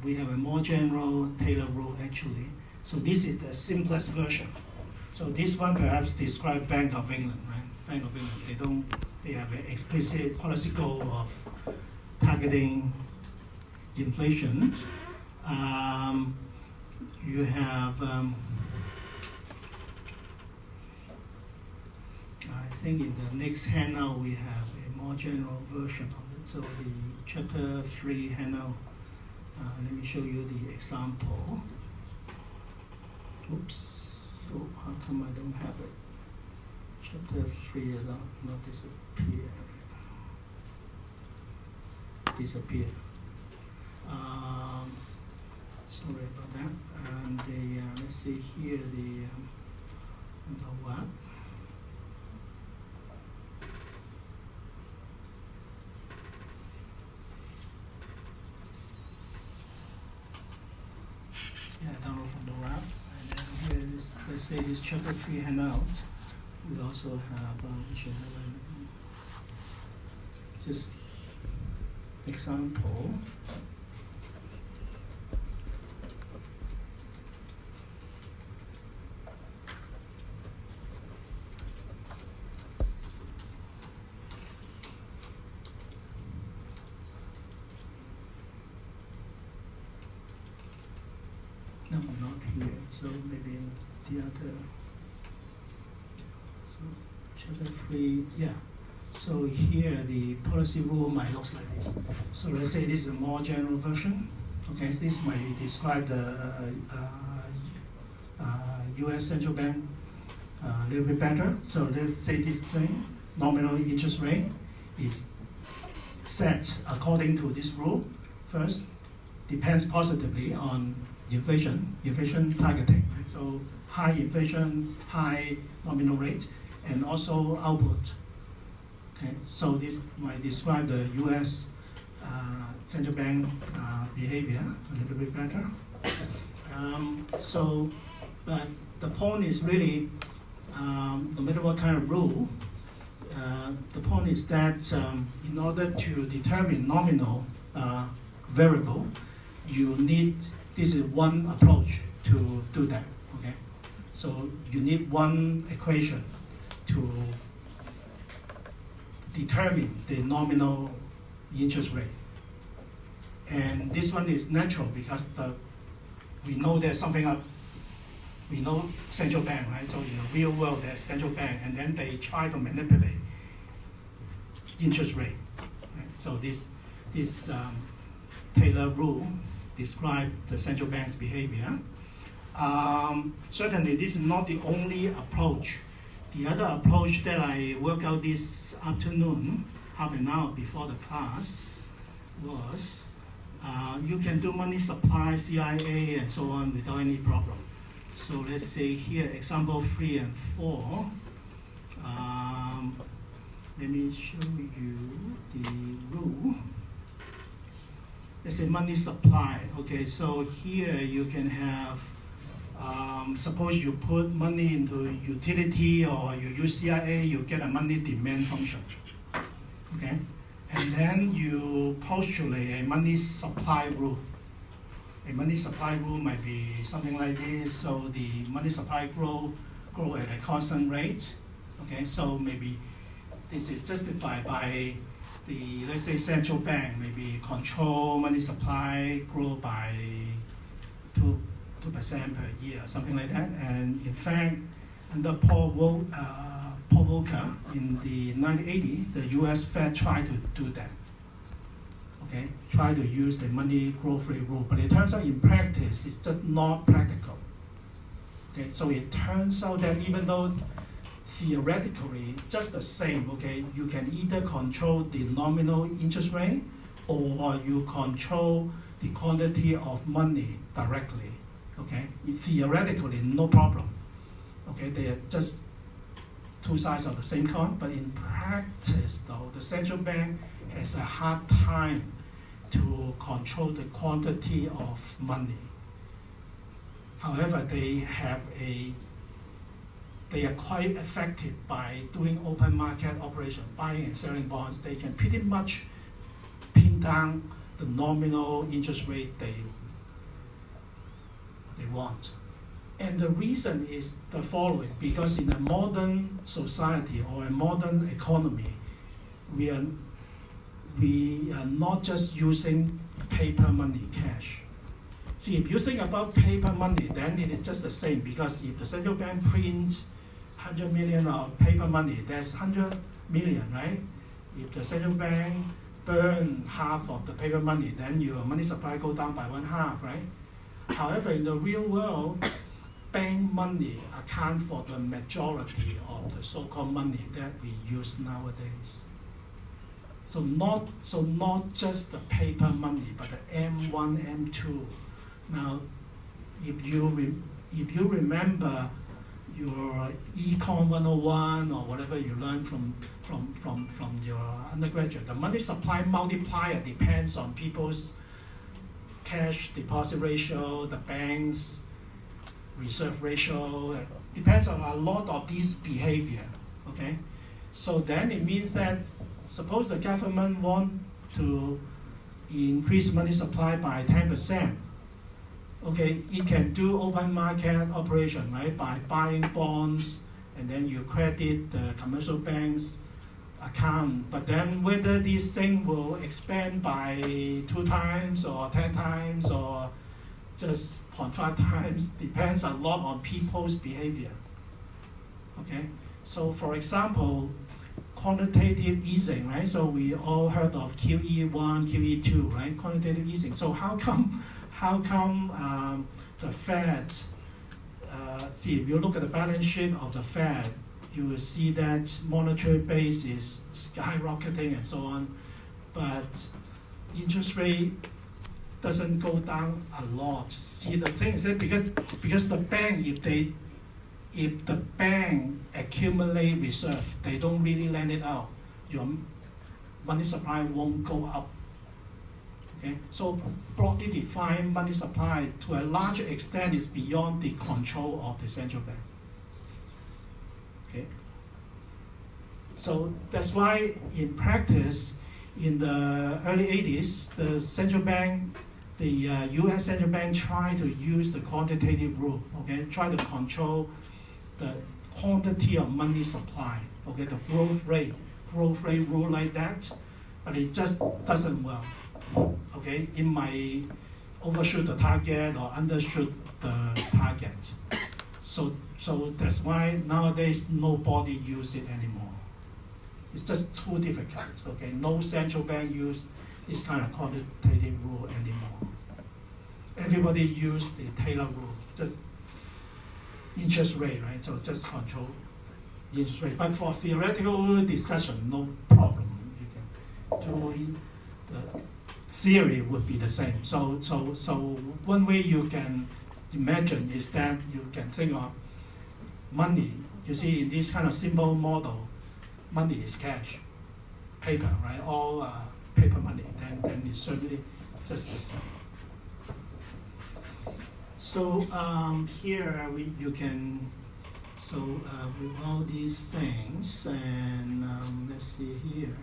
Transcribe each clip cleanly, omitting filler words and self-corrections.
we have a more general Taylor rule actually. So this is the simplest version. So this one perhaps describes Bank of England, right? Bank of England, they have an explicit policy goal of targeting inflation. You have, I think in the next handout we have a more general version of it. So the chapter 3 handout, let me show you the example. Oops, so how come I don't have it? Chapter 3 not disappear. Sorry about that. And let's see here the what? Yeah, download from the web. And then here is, let's say this chapter 3 handout. We also have, we should have just example. No, not here. So maybe the other. So chapter 3, yeah. So here the policy rule might look like this. So let's say this is a more general version. Okay, so this might describe the U.S. central bank a little bit better. So let's say this thing, nominal interest rate is set according to this rule. First, depends positively on inflation targeting. Right? So high inflation, high nominal rate, and also output. Okay, so this might describe the U.S. Central bank behavior a little bit better. But the point is really, no matter what kind of rule, the point is that in order to determine nominal variable, you need, this is one approach to do that, okay? So you need one equation to determine the nominal interest rate. And this one is natural because we know there's something up. We know central bank, right? So in the real world, there's central bank, and then they try to manipulate interest rate. Right? So this Taylor rule describes the central bank's behavior. Certainly, this is not the only approach. The other approach that I worked out this afternoon, half an hour before the class, was you can do money supply, CIA, and so on without any problem. So let's say here, example 3 and 4. Let me show you the rule. Let's say money supply. Okay, so here you can have, suppose you put money into utility or you use CIA, you get a money demand function. Okay, and then you postulate a money supply rule. A money supply rule might be something like this. So the money supply grow at a constant rate. Okay, so maybe this is justified by the, let's say, central bank maybe control money supply grow by 2% per year, something like that. And in fact, under Paul Volcker in the 1980s, the U.S. Fed tried to do that. Okay, try to use the money growth rate rule, but it turns out in practice it's just not practical. Okay, so it turns out that even though theoretically just the same, okay, you can either control the nominal interest rate or you control the quantity of money directly. Okay, theoretically no problem. Okay, they are just two sides of the same coin, but in practice though, the central bank has a hard time to control the quantity of money. However, they are quite effective by doing open market operation, buying and selling bonds. They can pretty much pin down the nominal interest rate they they want. And the reason is the following, because in a modern society or a modern economy, we are not just using paper money, cash. See, if you think about paper money, then it is just the same, because if the central bank prints 100 million of paper money, that's 100 million, right? If the central bank burn half of the paper money, then your money supply go down by 1/2, right? However, in the real world, bank money account for the majority of the so-called money that we use nowadays. So not just the paper money, but the M1, M2. Now, if you remember your Econ 101 or whatever you learned from your undergraduate, the money supply multiplier depends on people's cash deposit ratio, the bank's reserve ratio. It depends on a lot of these behavior. Okay, so then it means that suppose the government want to increase money supply by 10%. Okay, it can do open market operation, right, by buying bonds, and then you credit the commercial bank's account. But then whether this thing will expand by 2 times or 10 times or just 0.5 times depends a lot on people's behavior. Okay, so for example, quantitative easing, right? So we all heard of QE1, QE2, right? Quantitative easing. So how come the Fed, see, if you look at the balance sheet of the Fed, you will see that monetary base is skyrocketing and so on, but interest rate doesn't go down a lot. See, the thing is that because the bank, if the bank accumulate reserve, they don't really lend it out, your money supply won't go up. Okay, so broadly defined money supply to a large extent is beyond the control of the central bank. Okay, so that's why in practice, in the early 80s, the central bank, the U.S. central bank tried to use the quantitative rule. Okay, try to control the quantity of money supply. Okay, the growth rate rule like that, but it just doesn't work. Okay, it might overshoot the target or undershoot the target. So that's why nowadays nobody use it anymore. It's just too difficult. Okay, no central bank use this kind of quantitative rule anymore. Everybody use the Taylor rule, just interest rate, right? So just control interest rate. But for theoretical discussion, no problem. You can do the theory would be the same. So one way you can imagine is that you can think of money. You see, in this kind of simple model, money is cash, paper, right? All paper money. Then it's certainly just the same. So here you can, with all these things, and let's see here,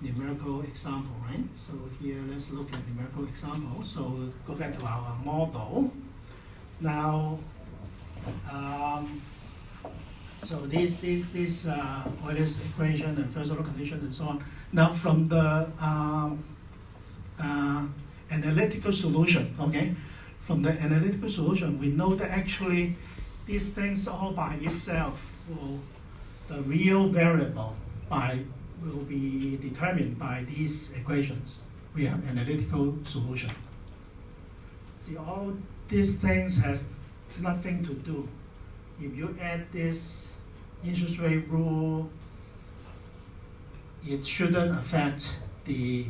numerical example, right? So here, let's look at numerical example. So go back to our model. Now, so this Euler's equation and first order condition and so on. Now from the analytical solution, okay? From the analytical solution, we know that actually these things all by itself the real variable will be determined by these equations. We have analytical solution. See, all these things has nothing to do. If you add this interest rate rule, it shouldn't affect the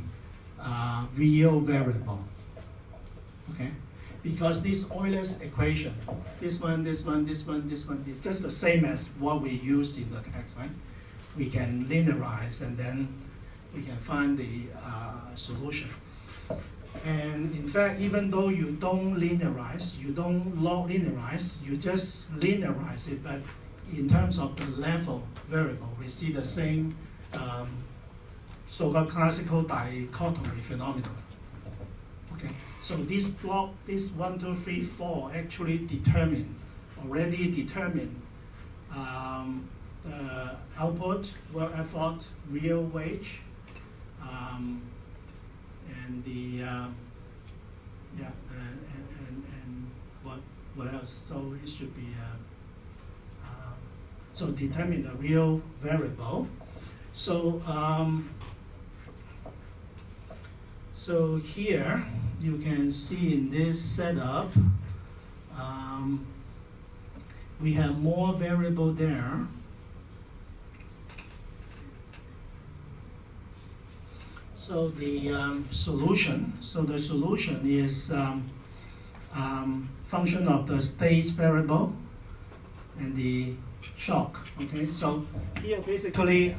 real variable, okay? Because this Euler's equation, this one, is just the same as what we use in the text, right? We can linearize and then we can find the solution. And in fact, even though you don't linearize, you don't log linearize, you just linearize it, but in terms of the level variable, we see the same so-called classical dichotomy phenomenon. Okay, So this block, this 1, 2, 3, 4, actually already determine output, work effort, real wage, and the and what else? So it should be so determine the real variable. So so here you can see in this setup we have more variable there. So the solution. So the solution is function of the state variable and the shock. Okay. So here basically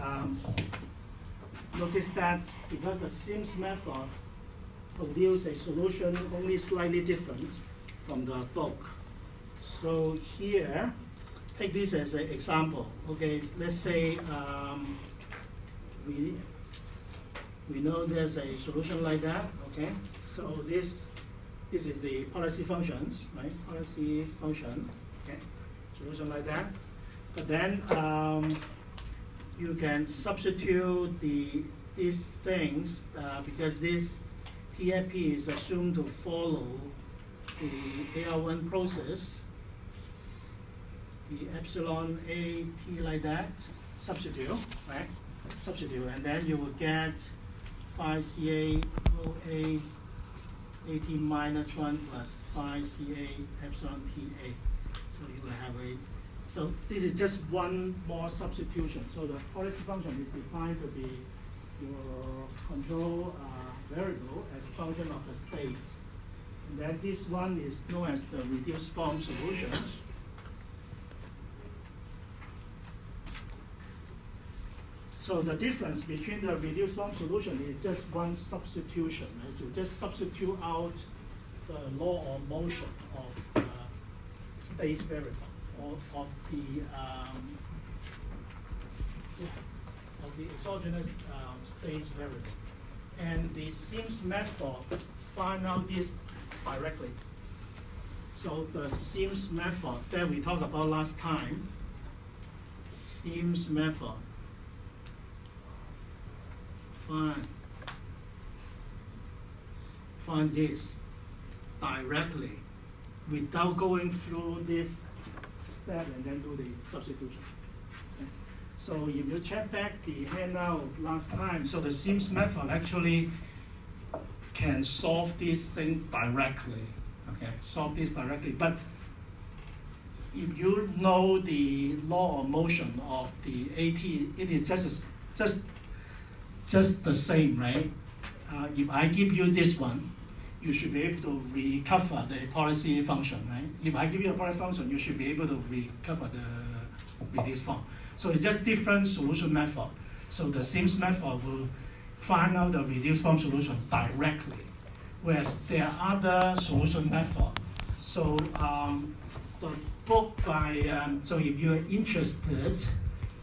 notice that because the Sims method produce a solution only slightly different from the book. So here, take this as an example. Okay. Let's say we know there's a solution like that, okay? So this is the policy functions, right? Policy function, okay? Solution like that. But then you can substitute these things because this TAP is assumed to follow the AR1 process, the epsilon AT like that, substitute, right? Substitute, and then you will get phi CA OA AT minus 1 plus phi CA epsilon TA. So you will have so this is just one more substitution. So the policy function is defined to be your control variable as a function of the states. And then this one is known as the reduced form solutions. So the difference between the reduced form solution is just one substitution. Right? You just substitute out the law of motion of state variable of the exogenous state variable, and the Sims method find out this directly. So the Sims method that we talked about last time, Sims method. Find this directly without going through this step and then do the substitution. Okay. So if you check back the handout last time, so the Sims method actually can solve this thing directly. Okay, solve this directly. But if you know the law of motion of the AT, it is just the same, right? If I give you this one, you should be able to recover the policy function, right? If I give you a policy function, you should be able to recover the reduced form. So it's just different solution method. So the Sims method will find out the reduced form solution directly, whereas there are other solution method. So the book by, so if you're interested,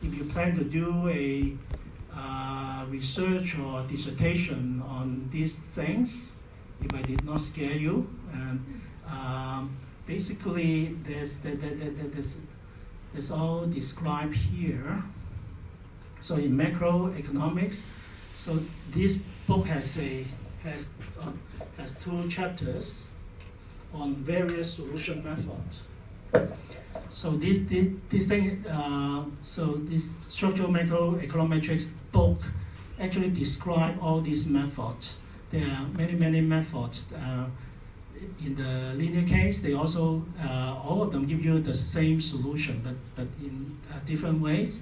if you plan to do a research or dissertation on these things, if I did not scare you, and basically there's all described here. So in macroeconomics, so this book has two chapters on various solution methods. So this thing, so this structural macroeconometrics book actually describe all these methods. There are many methods. In the linear case, they also all of them give you the same solution, but in different ways.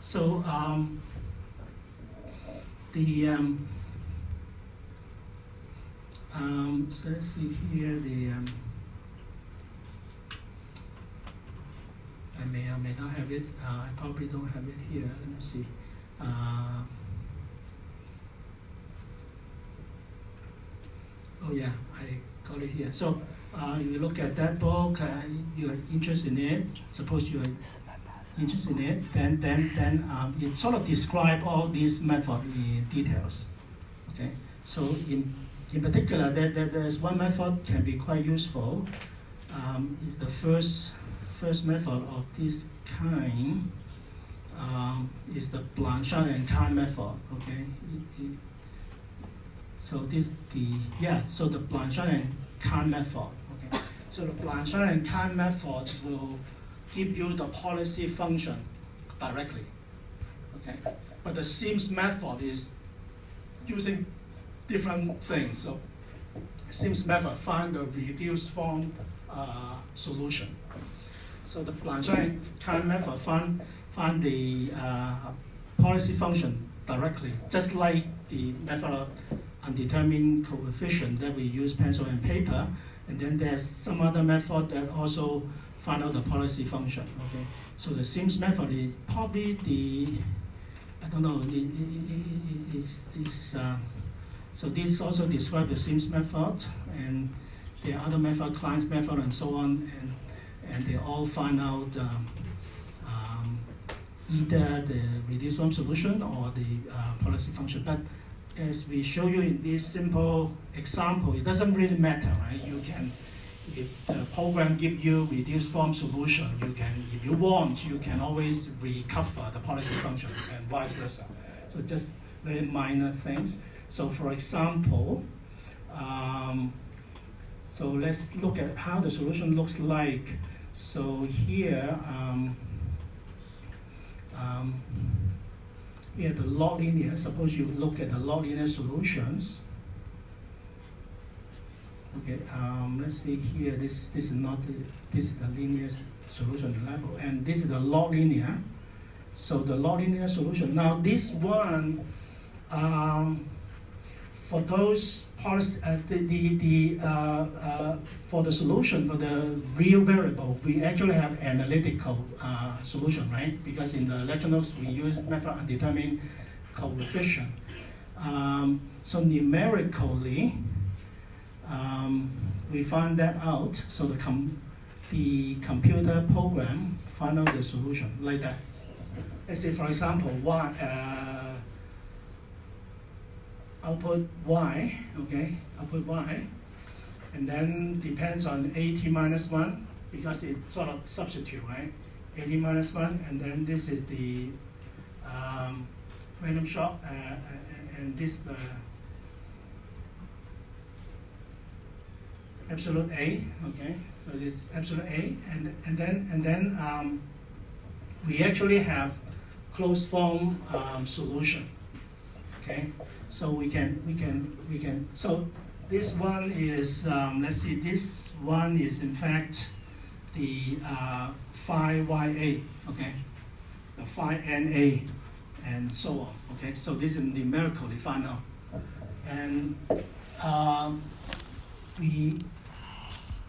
So so let's see here I may or may not have it. I probably don't have it here. Let me see. Oh yeah, I got it here. So you look at that book. You're interested in it. Suppose you're interested in it. Then it sort of describe all these methods in details. Okay. So in in particular, there's one method can be quite useful. The first method of this kind is the Blanchard and Kahn method. Okay, so the Blanchard and Kahn method. Okay, so the Blanchard and Kahn method will give you the policy function directly. Okay, but the Sims method is using different things. So Sims method find the reduced form solution. So the Blanchard and Kahn method find the policy function directly, just like the method of undetermined coefficient that we use pencil and paper. And then there's some other method that also find out the policy function. Okay, so the Sims method is probably so this also describes the Sims method, and there are other method, Klein's method, and so on, and they all find out either the reduced form solution or the policy function. But as we show you in this simple example, it doesn't really matter, right? You can, if the program gives you reduced form solution, you can, if you want, you can always recover the policy function and vice versa. So just very minor things. So for example, so let's look at how the solution looks like. So here, here the log linear. Suppose you look at the log linear solutions. Okay, let's see here. This is not this is the linear solution level, and this is the log linear. So the log linear solution. Now this one, for those policy, for the solution for the real variable, we actually have analytical solution, right? Because in the lecture notes we use method undetermined coefficient. So numerically, we find that out. So the computer program find out the solution like that. Let's say, for example, output y, okay, output y, and then depends on at minus 1, because it sort of substitute, right? At minus 1, and then this is the random shot, and this the absolute A, okay? So this absolute A, and then we actually have closed form solution, okay? So we can. So this one is let's see. This one is in fact the phi YA, okay, the phi NA, and so on. Okay. So this is numerically found out, and we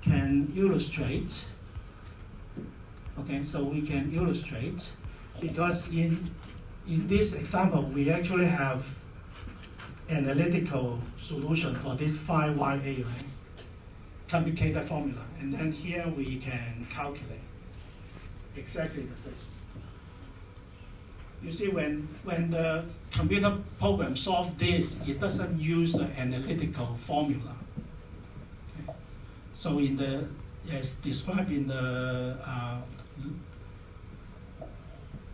can illustrate. Okay. So we can illustrate because in this example we actually have analytical solution for this phi YA, right? Complicated formula. And then here we can calculate exactly the same. You see, when the computer program solves this, it doesn't use the analytical formula. Okay. So in the, as described in the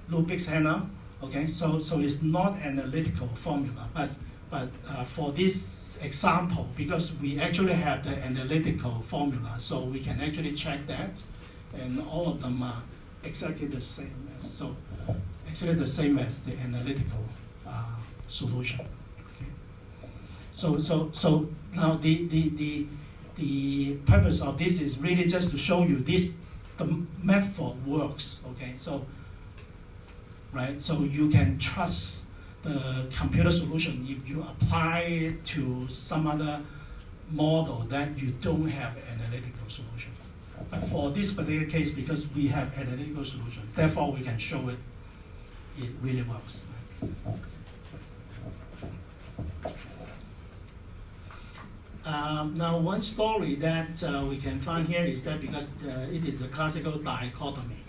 Ludwig's Hammer, okay, so it's not analytical formula, but for this example, because we actually have the analytical formula, so we can actually check that, and all of them are exactly the same as, so actually the same as the analytical solution. Okay. So now the purpose of this is really just to show you the method works. Okay, so right, so you can trust the computer solution if you apply it to some other model that you don't have analytical solution. But for this particular case, because we have analytical solution, therefore we can show it really works. Now one story that we can find here is that because it is the classical dichotomy,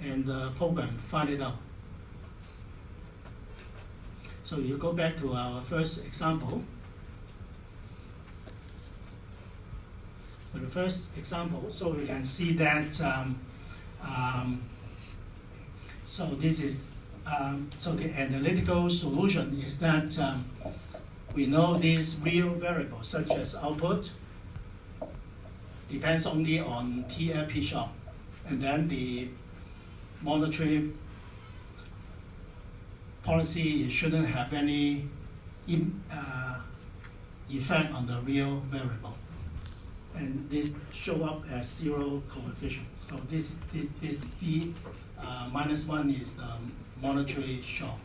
and the program find it out. So you go back to our first example. first example, so we can see that, so this is, so the analytical solution is that we know these real variables, such as output, depends only on TFP shock, and then the monetary policy shouldn't have any effect on the real variable. And this show up as zero coefficient. So this D minus 1 is the monetary shock.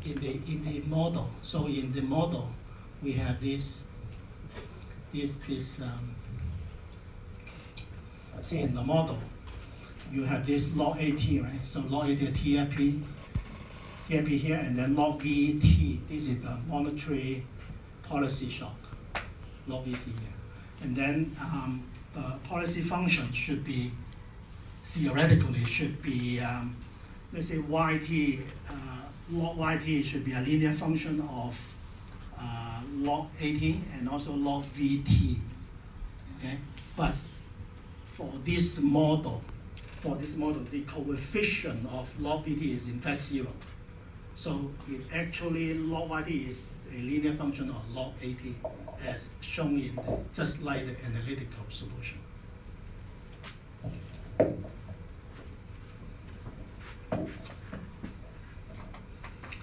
In the model, so in the model, we have this see in the model, you have this log AT, right? So log AT, TFP here, and then log VT. This is the monetary policy shock, log VT here. And then the policy function should be, theoretically, should be, let's say YT, log YT should be a linear function of log AT and also log VT, okay? But for this model, the coefficient of log VT is in fact 0. So it actually, log YT is a linear function of log AT as shown in just like the analytical solution.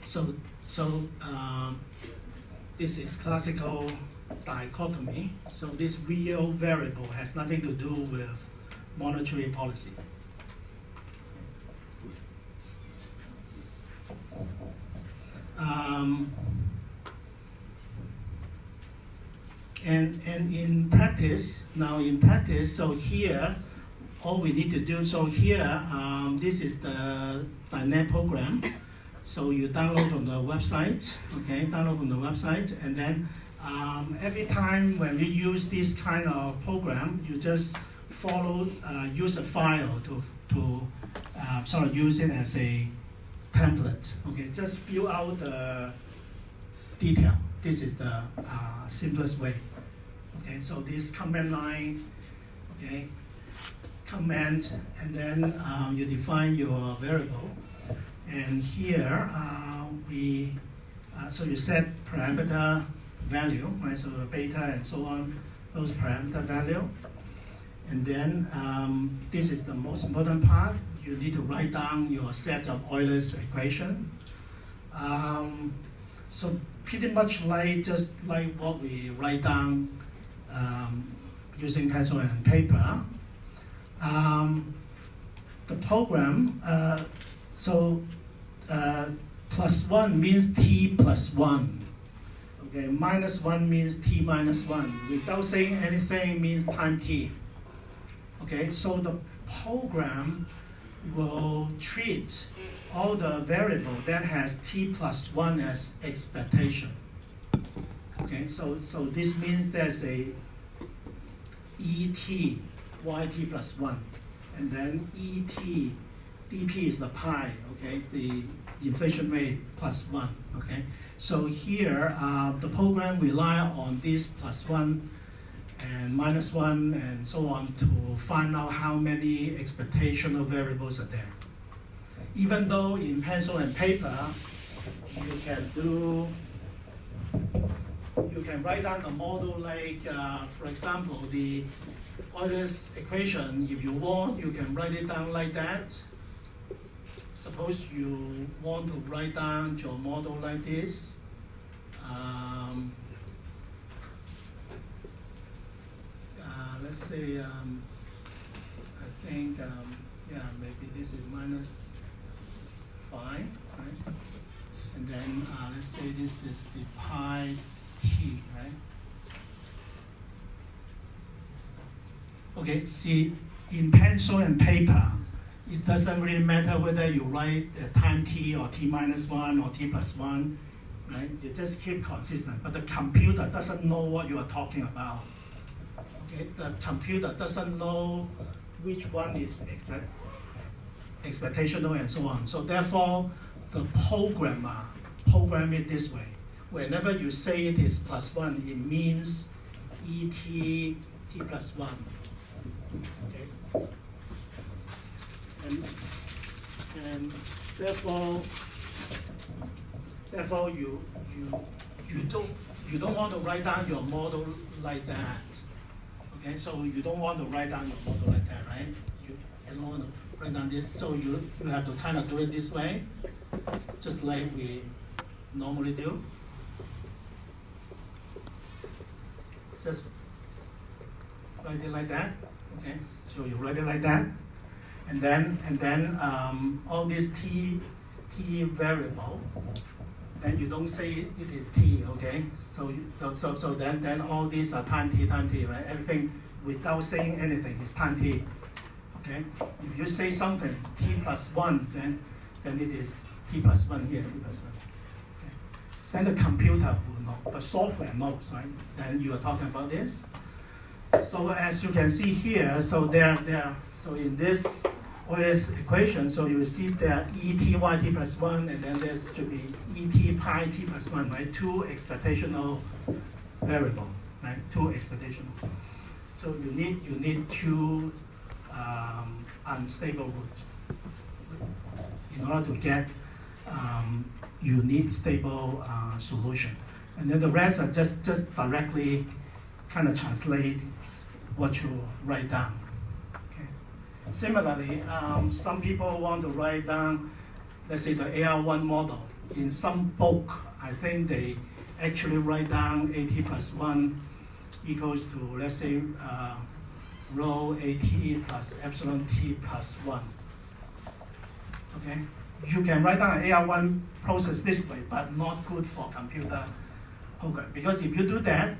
So this is classical dichotomy. So this real variable has nothing to do with monetary policy. And in practice, so here, all we need to do, so here, this is the .NET program. So you download from the website, okay, and then every time when we use this kind of program, you just follow, use a file to sort of use it as a template, okay, just fill out the detail. This is the simplest way, okay, so this command line, okay, command, and then you define your variable. And here so you set parameter value, right? So beta and so on, those parameter value. And then this is the most important part. You need to write down your set of Euler's equation. So pretty much just like what we write down using pencil and paper. The program, plus 1 means t plus 1. Okay, minus 1 means t minus 1. Without saying anything means time t. Okay, so the program will treat all the variable that has t plus 1 as expectation. Okay, so this means there's a et yt plus 1, and then et dp is the pi, okay, the inflation rate plus 1, okay. So here, the program rely on this plus 1 and minus 1 and so on to find out how many expectational variables are there. Even though in pencil and paper, you can write down a model like, for example, the Euler's equation. If you want, you can write it down like that. Suppose you want to write down your model like this. Let's say, I think, yeah, maybe this is minus 5, right? And then let's say this is the pi t, right? Okay, see, in pencil and paper, it doesn't really matter whether you write time t or t minus 1 or t plus 1, right? You just keep consistent. But the computer doesn't know what you are talking about. Okay, the computer doesn't know which one is expectational and so on. So therefore, the programmer program it this way. Whenever you say it is plus 1, it means et t plus 1. Okay? And therefore you don't want to write down your model like that. Okay, so you don't want to write down your model like that, right? You don't want to write down this, so you have to kind of do it this way, just like we normally do. Just write it like that. Okay, so you write it like that, and then all these t variable. Then you don't say it is t, okay? So then all these are time t, right? Everything without saying anything is time t, okay? If you say something t plus 1, then it is t plus 1 here, t plus 1. Okay? Then the computer will know, the software knows, right? Then you are talking about this. So as you can see here, so so in this equation, so you will see there et yt plus 1, and then there should be et pi t plus 1, right? Two expectational variable, right? Two expectational. So you need two unstable roots in order to get unique stable solution, and then the rest are just directly kind of translate what you write down. Similarly, some people want to write down, let's say, the AR1 model. In some book, I think they actually write down AT plus 1 equals to, let's say, rho AT plus epsilon T plus 1. Okay? You can write down an AR1 process this way, but not good for computer program. Because if you do that,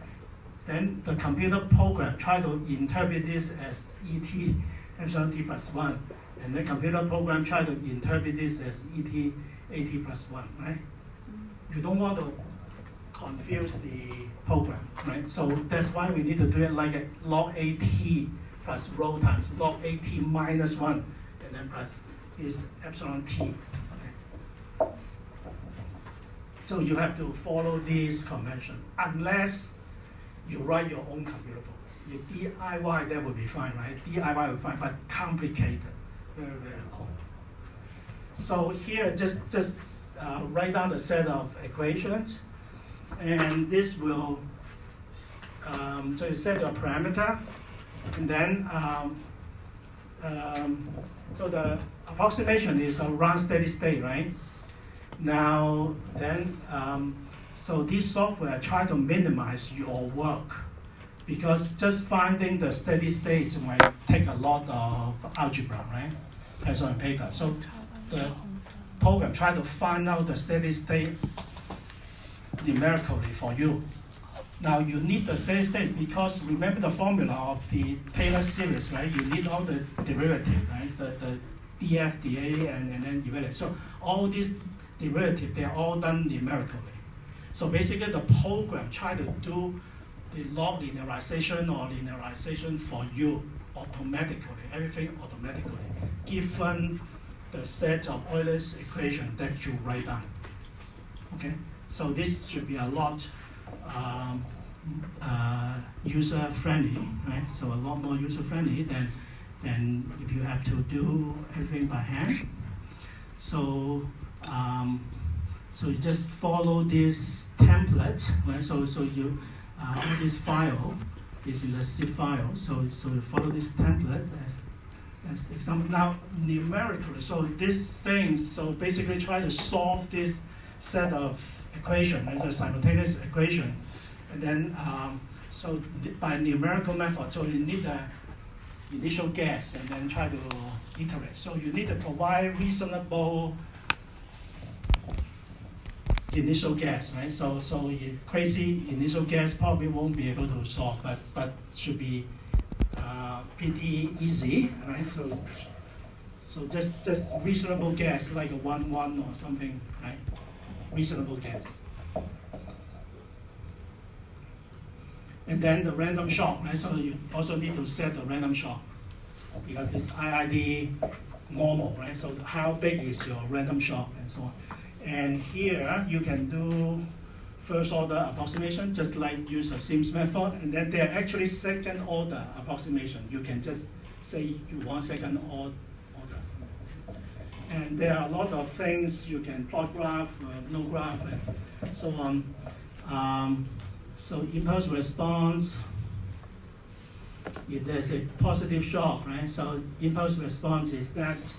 then the computer program try to interpret this as ET epsilon t plus 1, and the computer program try to interpret this as at plus 1, right? You don't want to confuse the program, right? So that's why we need to do it like a log at plus rho times log at minus 1, and then plus is epsilon t. Okay? So you have to follow this convention, unless you write your own computer program. If DIY, that would be fine, right? DIY would be fine, but complicated, very, very long. So here, just write down the set of equations, and this will, so you set your parameter, and then, so the approximation is around steady state, right? Now, then, so this software try to minimize your work, because just finding the steady states might take a lot of algebra, right? Pencil and paper. So the program try to find out the steady state numerically for you. Now you need the steady state because remember the formula of the Taylor series, right? You need all the derivative, right? The df, dA, and then derivative. So all these derivatives, they're all done numerically. So basically the program try to do the log linearization or linearization for you automatically, everything automatically, given the set of Euler's equation that you write down. Okay, so this should be a lot user-friendly, right? So a lot more user-friendly than if you have to do everything by hand. So so you just follow this template, right? So you all this file is in the zip file. So you follow this template as example. Now numerically, so this thing, so basically try to solve this set of equation as a simultaneous equation, and then so by numerical method, so you need the initial guess and then try to iterate. So you need to provide reasonable initial guess, right? So crazy initial guess probably won't be able to solve, but should be pretty easy, right? So just reasonable guess, like a 1-1 or something, right? Reasonable guess. And then the random shock, right? So you also need to set the random shock because it's IID normal, right? So how big is your random shock and so on. And here you can do first order approximation, just like use a Sims method, and then they're actually second order approximation. You can just say you want second order. And there are a lot of things you can plot graph, no graph, and so on. So impulse response, if there's a positive shock, right? So impulse response is that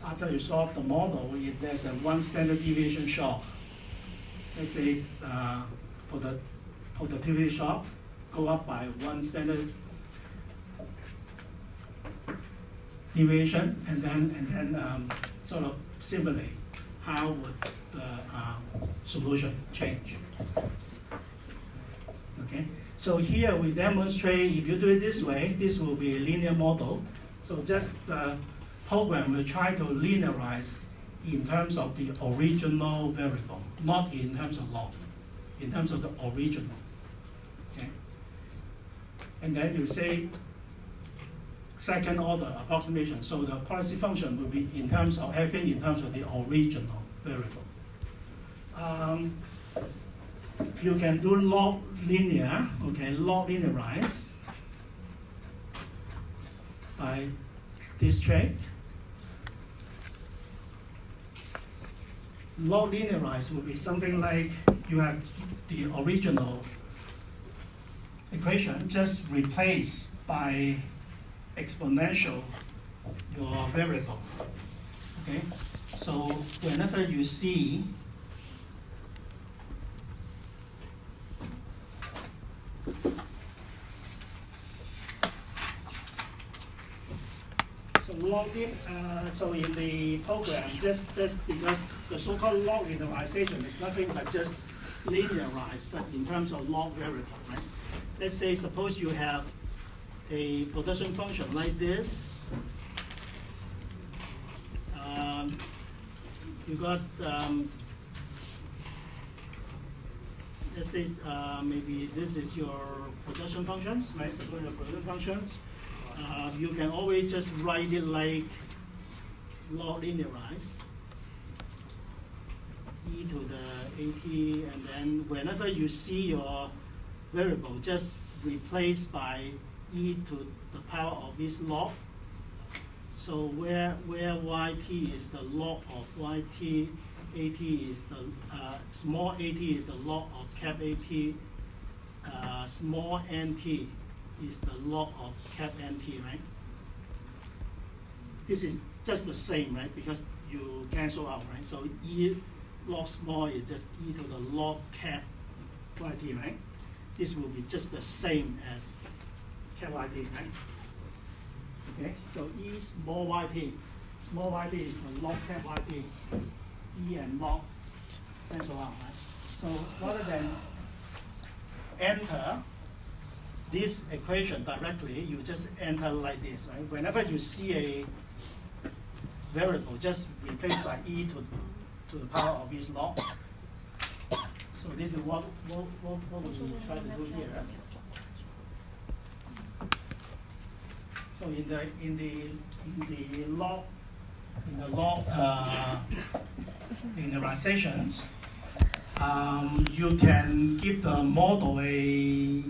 after you solve the model, if there's a 1 standard deviation shock, let's say productivity shock, go up by 1 standard deviation, and then sort of simulate how would the solution change. Okay, so here we demonstrate if you do it this way, this will be a linear model. So just the program will try to linearize in terms of the original variable, not in terms of log, in terms of the original. Okay, and then you say second order approximation. So the policy function will be in terms of everything in terms of the original variable. You can do log linear, okay, log linearize by this trick. Log linearize will be something like you have the original equation just replaced by exponential your variable. Okay, so whenever you see so in the program, just because the so-called log linearization is nothing but just linearize, but in terms of log variable, right? Let's say, suppose you have a production function like this. You got, let's say maybe this is your production functions, right? Suppose your production functions. You can always just write it like log linearize e to the at, and then whenever you see your variable, just replace by e to the power of this log. So where yt is the log of yt, at is the small at is the log of cap at, small nt is the log of cap nt, right? This is just the same, right? Because you cancel out, right? So e log small is just e to the log cap yt, right? This will be just the same as cap yt, right? Okay, so e small yt is the log cap yt, e and log cancel out, right? So rather than enter this equation directly, you just enter like this, right? Whenever you see a variable, just replace by e to the power of this log. So this is what we try to do here. So in the log linearizations, you can give the model a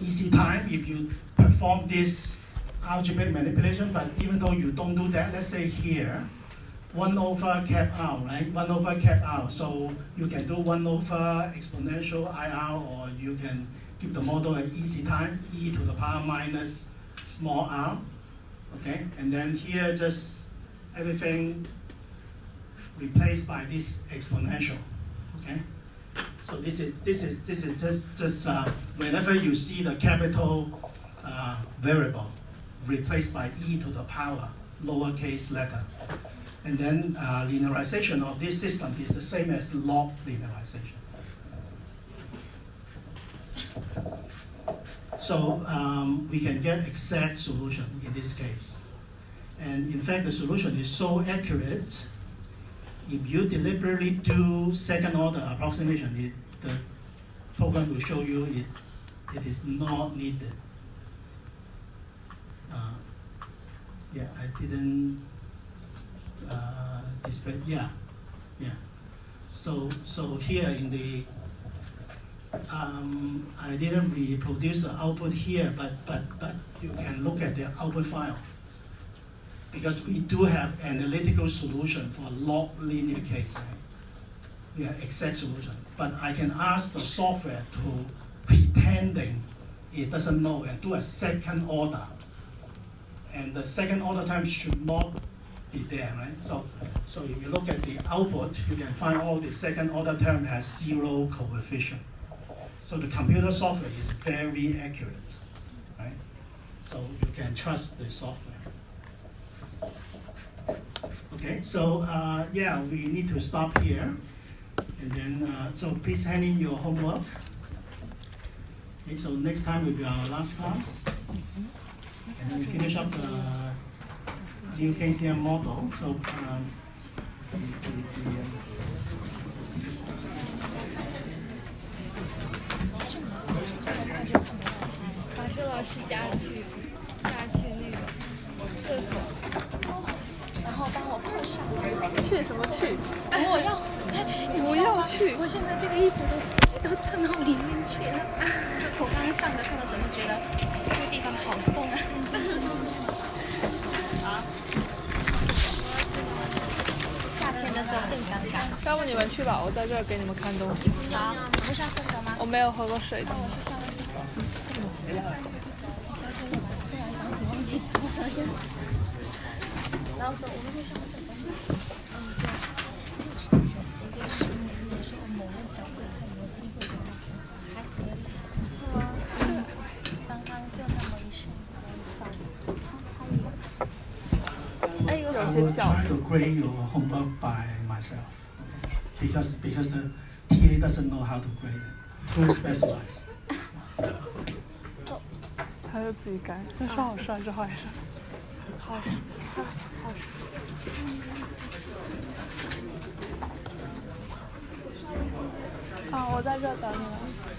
easy time if you perform this algebraic manipulation. But even though you don't do that, let's say here 1 over cap r, right? 1 over cap r. So you can do 1 over exponential IR, or you can give the model an easy time, e to the power minus small r. Okay, and then here just everything replaced by this exponential. Okay, so this is just whenever you see the capital variable replaced by e to the power lowercase letter, and then linearization of this system is the same as log linearization. So we can get exact solution in this case. And in fact, the solution is so accurate, if you deliberately do second order approximation, the program will show you it is not needed. Yeah, I didn't display, yeah. So here in the I didn't reproduce the output here, but you can look at the output file because we do have analytical solution for log linear case. Right? We have exact solution, but I can ask the software to pretending it doesn't know and do a second order, and the second order term should not be there, right? So if you look at the output, you can find all the second order term has 0 coefficient. So the computer software is very accurate, right? So you can trust the software. Okay, so yeah, we need to stop here. And then, so please hand in your homework. Okay, so next time will be our last class. And then we finish up the new KCM model. So老师家去那个厕所，然后帮我泡上。去什么去？不要去！我现在这个衣服都蹭到里面去了。我刚刚上着怎么觉得这个地方好松啊？夏天的时候更尴尬。要不你们去吧，我在这儿给你们看东西。好，你不上厕所吗？我没有喝过水的。然后走，我们去上厕所。有时候某个角度看游戏会觉得还可以。刚刚就那么一瞬间，哎呦， I will try to grade your homework by myself, because the TA doesn't know how to grade it. Too specialized. 他就自己改，这是好事还是坏事？好事，好事。啊，我在这等你们。